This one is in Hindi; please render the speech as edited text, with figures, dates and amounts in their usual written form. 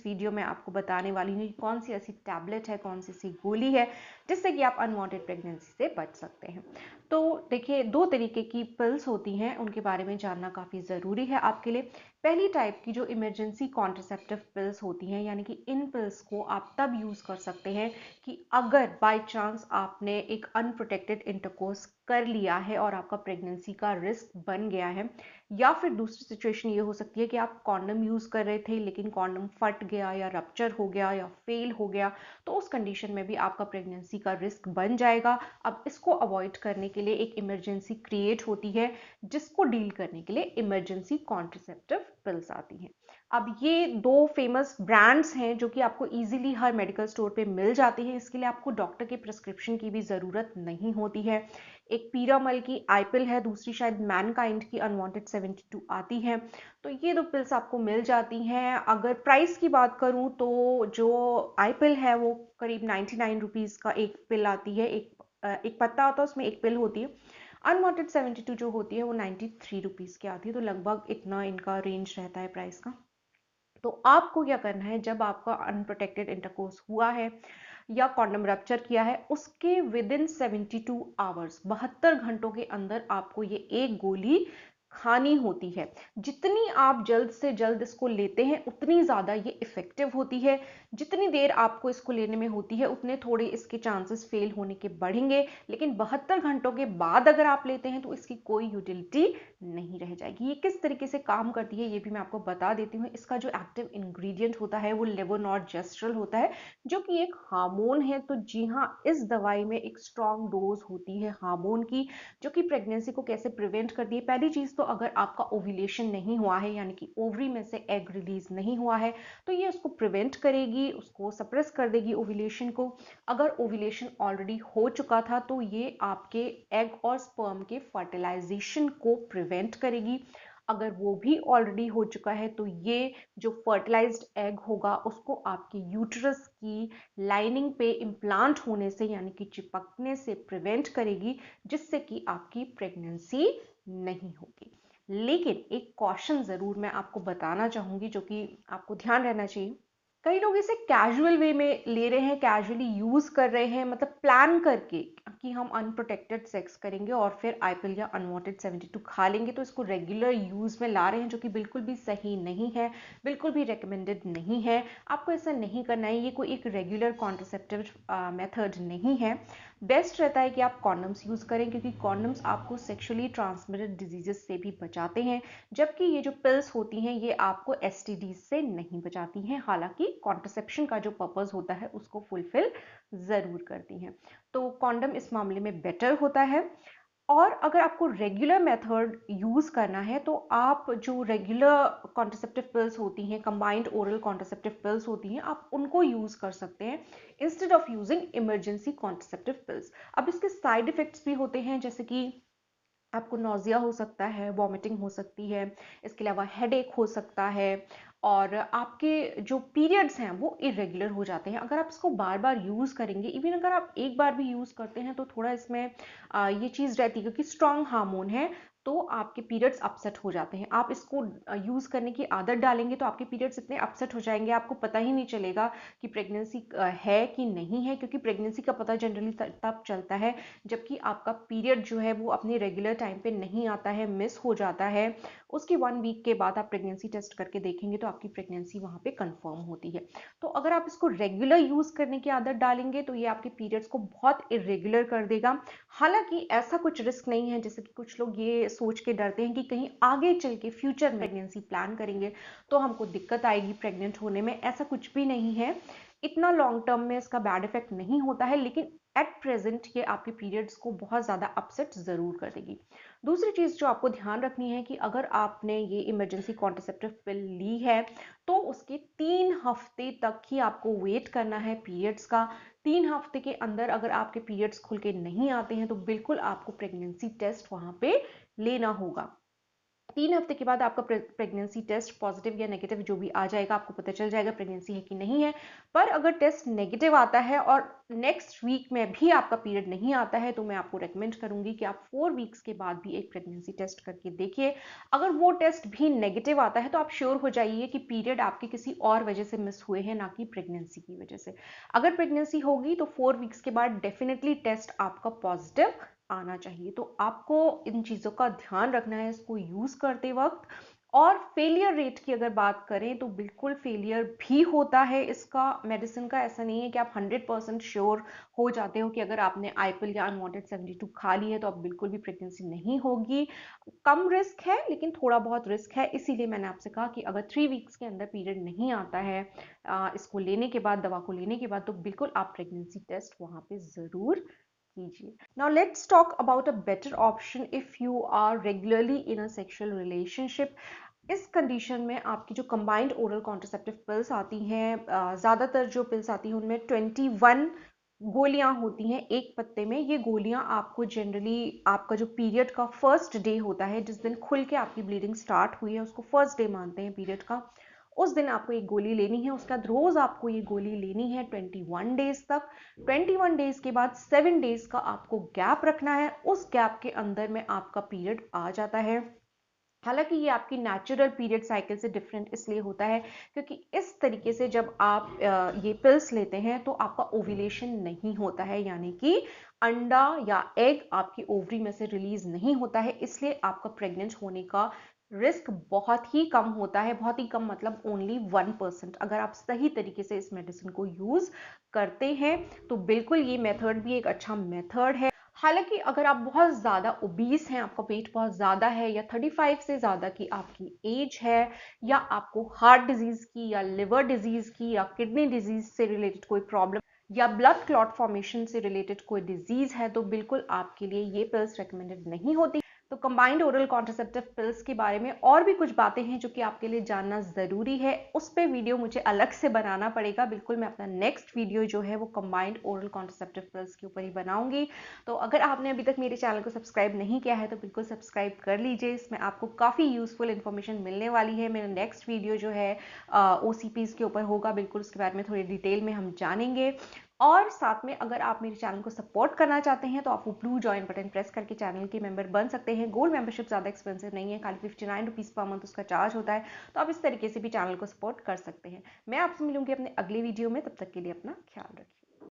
वीडियो में आपको बताने वाली हूँ कि कौन सी ऐसी टैबलेट है, कौन सी ऐसी गोली है जिससे कि आप अनवांटेड प्रेगनेंसी से बच सकते हैं। तो देखिए, 2 तरीके की पिल्स होती हैं, उनके बारे में जानना काफ़ी ज़रूरी है आपके लिए। पहली टाइप की जो इमरजेंसी कॉन्ट्रासेप्टिव पिल्स होती हैं, यानी कि इन पिल्स को आप तब यूज़ कर सकते हैं कि अगर बाय चांस आपने एक अनप्रोटेक्टेड इंटरकोर्स कर लिया है और आपका प्रेगनेंसी का रिस्क बन गया है, या फिर दूसरी सिचुएशन ये हो सकती है कि आप कॉन्डम यूज़ कर रहे थे लेकिन कॉन्डम फट गया या रप्चर हो गया या फेल हो गया, तो उस कंडीशन में भी आपका प्रेगनेंसी का रिस्क बन जाएगा। अब इसको अवॉइड करने के लिए एक इमरजेंसी क्रिएट होती है, जिसको डील करने के लिए इमरजेंसी कॉन्ट्रासेप्टिव पिल्स आती हैं। अब ये 2 फेमस ब्रांड्स हैं जो कि आपको इजीली हर मेडिकल स्टोर पे मिल जाती हैं। इसके लिए आपको डॉक्टर के प्रिस्क्रिप्शन की भी ज़रूरत नहीं होती है। एक पीरामल की आईपिल है, दूसरी शायद मैनकाइंड की अनवांटेड 72 आती है। तो ये 2 पिल्स आपको मिल जाती हैं। अगर प्राइस की बात करूं तो जो आईपिल है वो करीब 99 रुपीज़ का एक पिल आती है, एक पत्ता होता है, उसमें एक पिल होती है। अनवांटेड 72 जो होती है वो 93 रुपीज़ की आती है, तो लगभग इतना इनका रेंज रहता है प्राइस का। तो आपको क्या करना है, जब आपका अनप्रोटेक्टेड इंटरकोर्स हुआ है या कॉन्डम रप्चर किया है, उसके विद इन 72 आवर्स, 72 घंटों के अंदर आपको ये एक गोली खानी होती है। जितनी आप जल्द से जल्द इसको लेते हैं उतनी ज़्यादा ये इफ़ेक्टिव होती है। जितनी देर आपको इसको लेने में होती है उतने थोड़े इसके चांसेस फेल होने के बढ़ेंगे, लेकिन 72 घंटों के बाद अगर आप लेते हैं तो इसकी कोई यूटिलिटी नहीं रह जाएगी। ये किस तरीके से काम करती है ये भी मैं आपको बता देती हूँ। इसका जो एक्टिव इंग्रेडिएंट होता है वो लेवोनॉर्जेस्ट्रल होता है, जो कि एक हार्मोन है। तो जी हाँ, इस दवाई में एक स्ट्रॉन्ग डोज होती है हार्मोन की, जो कि प्रेगनेंसी को कैसे प्रिवेंट करती है। पहली चीज तो अगर आपका ओव्यूलेशन नहीं हुआ है, यानी कि ओवरी में से एग रिलीज नहीं हुआ है, तो ये उसको प्रिवेंट करेगी, उसको सप्रेस कर देगी ओव्यूलेशन को। अगर ओव्यूलेशन ऑलरेडी हो चुका था तो ये आपके एग और स्पर्म के फर्टिलाइजेशन को प्रिवेंट करेगी। अगर वो भी ऑलरेडी हो चुका है तो ये जो फर्टिलाइज्ड एग होगा उसको आपके यूट्रस की लाइनिंग पे इम्प्लांट होने से, यानी कि चिपकने से प्रिवेंट करेगी, जिससे कि आपकी प्रेगनेंसी नहीं होगी। लेकिन एक कॉशन जरूर मैं आपको बताना चाहूंगी जो कि आपको ध्यान रहना चाहिए। कई लोग इसे कैजुअल वे में ले रहे हैं, कैजुअली यूज कर रहे हैं, मतलब प्लान करके कि हम अनप्रोटेक्टेड सेक्स करेंगे और फिर आईपिल या अनवांटेड 72 खा लेंगे, तो इसको रेगुलर यूज में ला रहे हैं, जो कि बिल्कुल भी सही नहीं है, बिल्कुल भी रिकमेंडेड नहीं है। आपको ऐसा नहीं करना है। ये कोई एक रेगुलर कॉन्ट्रासेप्टिव मेथड नहीं है। बेस्ट रहता है कि आप कॉन्डम्स यूज करें, क्योंकि कॉन्डम्स आपको सेक्सुअली ट्रांसमिटेड डिजीजेस से भी बचाते हैं, जबकि ये जो पिल्स होती हैं ये आपको एसटीडी से नहीं बचाती हैं। हालांकि कॉन्ट्रासेप्शन का जो पर्पस होता है उसको फुलफिल जरूर करती हैं। तो कॉन्डम इस मामले में बेटर होता है। और अगर आपको रेगुलर मेथड यूज करना है तो आप जो रेगुलर कॉन्ट्रासेप्टिव पिल्स होती हैं, कंबाइंड ओरल कॉन्ट्रासेप्टिव पिल्स होती हैं, आप उनको यूज कर सकते हैं instead of using emergency contraceptive pills. अब इसके साइड इफेक्ट्स भी होते हैं, जैसे कि आपको नौजिया हो सकता है, वॉमिटिंग हो सकती है, इसके अलावा हेडेक हो सकता है, और आपके जो पीरियड्स हैं वो इरेगुलर हो जाते हैं अगर आप इसको बार बार यूज़ करेंगे। इवन अगर आप एक बार भी यूज़ करते हैं तो थोड़ा इसमें ये चीज़ रहती है, क्योंकि स्ट्रॉन्ग हार्मोन है, तो आपके पीरियड्स अपसेट हो जाते हैं। आप इसको यूज़ करने की आदत डालेंगे तो आपके पीरियड्स इतने अपसेट हो जाएंगे, आपको पता ही नहीं चलेगा कि प्रेगनेंसी है कि नहीं है, क्योंकि प्रेगनेंसी का पता जनरली तब चलता है जबकि आपका पीरियड जो है वो अपने रेगुलर टाइम पे नहीं आता है, मिस हो जाता है। उसके 1 वीक के बाद आप प्रेगनेंसी टेस्ट करके देखेंगे तो आपकी प्रेगनेंसी वहाँ पे कंफर्म होती है। तो अगर आप इसको रेगुलर यूज करने की आदत डालेंगे तो ये आपके पीरियड्स को बहुत इरेगुलर कर देगा। हालांकि ऐसा कुछ रिस्क नहीं है, जैसे कि कुछ लोग ये सोच के डरते हैं कि कहीं आगे चल के फ्यूचर में प्रेगनेंसी प्लान करेंगे तो हमको दिक्कत आएगी प्रेग्नेंट होने में। ऐसा कुछ भी नहीं है, इतना लॉन्ग टर्म में इसका बैड इफेक्ट नहीं होता है, लेकिन एट प्रेजेंट ये आपके पीरियड्स को बहुत ज़्यादा अपसेट ज़रूर कर देगी। दूसरी चीज़ जो आपको ध्यान रखनी है कि अगर आपने ये इमरजेंसी कॉन्ट्रासेप्टिव पिल ली है तो उसके 3 हफ्ते तक ही आपको वेट करना है पीरियड्स का। 3 हफ्ते के अंदर अगर आपके पीरियड्स खुल के नहीं आते हैं तो बिल्कुल आपको प्रेगनेंसी टेस्ट वहाँ पे लेना होगा। 3 हफ्ते के बाद आपका प्रेगनेंसी टेस्ट पॉजिटिव या नेगेटिव जो भी आ जाएगा, आपको पता चल जाएगा प्रेगनेंसी है कि नहीं है। पर अगर टेस्ट नेगेटिव आता है और नेक्स्ट वीक में भी आपका पीरियड नहीं आता है, तो मैं आपको रेकमेंड करूंगी कि आप 4 वीक्स के बाद भी एक प्रेगनेंसी टेस्ट करके देखिए। अगर वो टेस्ट भी नेगेटिव आता है तो आप श्योर हो जाइए कि पीरियड आपके किसी और वजह से मिस हुए हैं, ना कि प्रेगनेंसी की वजह से। अगर प्रेगनेंसी होगी तो 4 वीक्स के बाद डेफिनेटली टेस्ट आपका पॉजिटिव आना चाहिए। तो आपको इन चीज़ों का ध्यान रखना है इसको यूज़ करते वक्त। और फेलियर रेट की अगर बात करें तो बिल्कुल फेलियर भी होता है इसका मेडिसिन का। ऐसा नहीं है कि आप 100% श्योर हो जाते हो कि अगर आपने आईपिल या अनवांटेड 72 खा ली है तो अब बिल्कुल भी प्रेगनेंसी नहीं होगी। कम रिस्क है लेकिन थोड़ा बहुत रिस्क है, इसीलिए मैंने आपसे कहा कि अगर 3 वीक्स के अंदर पीरियड नहीं आता है इसको लेने के बाद, दवा को लेने के बाद, तो बिल्कुल आप प्रेगनेंसी टेस्ट वहां पे जरूर कीजिए। Now let's talk about a better option if you are regularly in a sexual relationship. इस कंडीशन में आपकी जो कंबाइंड ओरल कॉन्ट्रासेप्टिव पिल्स आती हैं, ज़्यादातर जो पिल्स आती हैं उनमें 21 गोलियां होती हैं एक पत्ते में। ये गोलियां आपको जनरली आपका जो पीरियड का फर्स्ट डे होता है, जिस दिन खुल के आपकी ब्लीडिंग स्टार्ट हुई है उसको फर्स्ट डे मानते हैं पीरियड का, उस दिन आपको एक गोली लेनी है। उसके बाद रोज आपको ये गोली लेनी है 21 डेज तक। 21 डेज के बाद 7 डेज का आपको गैप रखना है। उस गैप के अंदर में आपका पीरियड आ जाता है। हालांकि ये आपकी नेचुरल पीरियड साइकिल से डिफरेंट इसलिए होता है क्योंकि इस तरीके से जब आप ये पिल्स लेते हैं तो आपका ओव्यूलेशन नहीं होता है, यानी कि अंडा या एग आपकी ओवरी में से रिलीज नहीं होता है। इसलिए आपका प्रेग्नेंट होने का रिस्क बहुत ही कम होता है। बहुत ही कम मतलब ओनली 1%। अगर आप सही तरीके से इस मेडिसिन को यूज करते हैं तो बिल्कुल ये मेथड भी एक अच्छा मेथड है। हालांकि अगर आप बहुत ज़्यादा ओबीस हैं, आपका वेट बहुत ज़्यादा है, या 35 से ज़्यादा की आपकी एज है, या आपको हार्ट डिजीज़ की या लिवर डिजीज़ की या किडनी डिजीज़ से रिलेटेड कोई प्रॉब्लम या ब्लड क्लॉट फॉर्मेशन से रिलेटेड कोई डिजीज़ है, तो बिल्कुल आपके लिए ये पिल्स रिकमेंडेड नहीं होती। तो कंबाइंड ओरल कॉन्ट्रासेप्टिव पिल्स के बारे में और भी कुछ बातें हैं जो कि आपके लिए जानना ज़रूरी है। उस पर वीडियो मुझे अलग से बनाना पड़ेगा। बिल्कुल मैं अपना नेक्स्ट वीडियो जो है वो कंबाइंड ओरल कॉन्ट्रासेप्टिव पिल्स के ऊपर ही बनाऊंगी। तो अगर आपने अभी तक मेरे चैनल को सब्सक्राइब नहीं किया है तो बिल्कुल सब्सक्राइब कर लीजिए। इसमें आपको काफ़ी यूजफुल इन्फॉर्मेशन मिलने वाली है। मेरा नेक्स्ट वीडियो जो है OCPs के ऊपर होगा, बिल्कुल उसके बारे में थोड़ी डिटेल में हम जानेंगे। और साथ में अगर आप मेरे चैनल को सपोर्ट करना चाहते हैं तो आप वो ब्लू ज्वाइन बटन प्रेस करके चैनल के मेंबर बन सकते हैं। गोल्ड मेंबरशिप ज़्यादा एक्सपेंसिव नहीं है, खाली 59 रुपीज़ पर मंथ उसका चार्ज होता है। तो आप इस तरीके से भी चैनल को सपोर्ट कर सकते हैं। मैं आपसे मिलूंगी अपने अगले वीडियो में, तब तक के लिए अपना ख्याल रखिए।